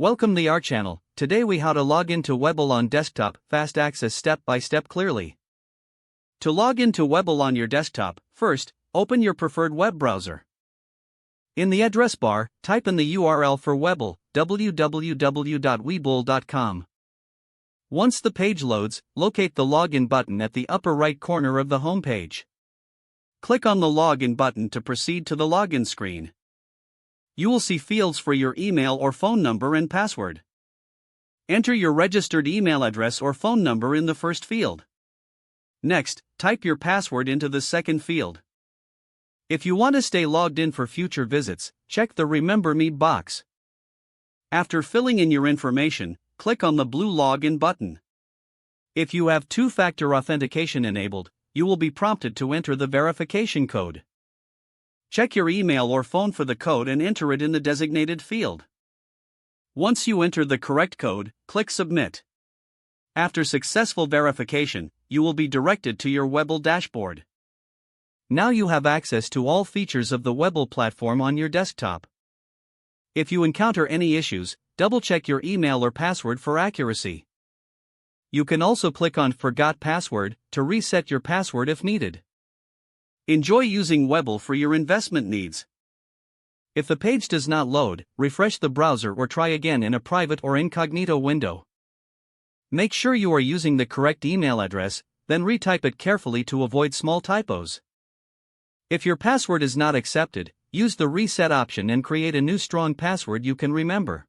Welcome to our channel. Today we how to log into Webull on desktop, fast access step by step clearly. To log into Webull on your desktop, first, open your preferred web browser. In the address bar, type in the URL for Webull, www.webull.com. Once the page loads, locate the login button at the upper right corner of the home page. Click on the login button to proceed to the login screen. You will see fields for your email or phone number and password. Enter your registered email address or phone number in the first field. Next, type your password into the second field. If you want to stay logged in for future visits, check the Remember Me box. After filling in your information, click on the blue login button. If you have two-factor authentication enabled, you will be prompted to enter the verification code. Check your email or phone for the code and enter it in the designated field. Once you enter the correct code, click Submit. After successful verification, you will be directed to your Webull dashboard. Now you have access to all features of the Webull platform on your desktop. If you encounter any issues, double-check your email or password for accuracy. You can also click on Forgot Password to reset your password if needed. Enjoy using Webull for your investment needs. If the page does not load, refresh the browser or try again in a private or incognito window. Make sure you are using the correct email address, then retype it carefully to avoid small typos. If your password is not accepted, use the reset option and create a new strong password you can remember.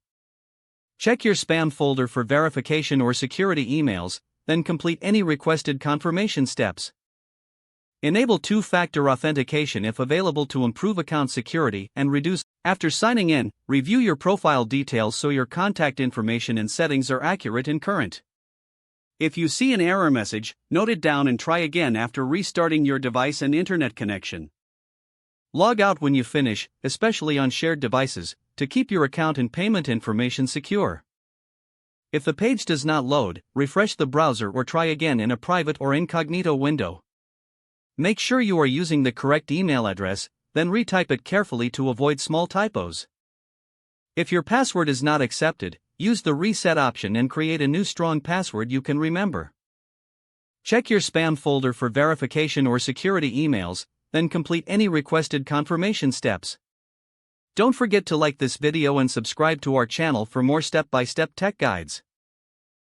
Check your spam folder for verification or security emails, then complete any requested confirmation steps. Enable two-factor authentication if available to improve account security and reduce. After signing in, review your profile details so your contact information and settings are accurate and current. If you see an error message, note it down and try again after restarting your device and internet connection. Log out when you finish, especially on shared devices, to keep your account and payment information secure. If the page does not load, refresh the browser or try again in a private or incognito window. Make sure you are using the correct email address, then retype it carefully to avoid small typos. If your password is not accepted, use the reset option and create a new strong password you can remember. Check your spam folder for verification or security emails, then complete any requested confirmation steps. Don't forget to like this video and subscribe to our channel for more step-by-step tech guides.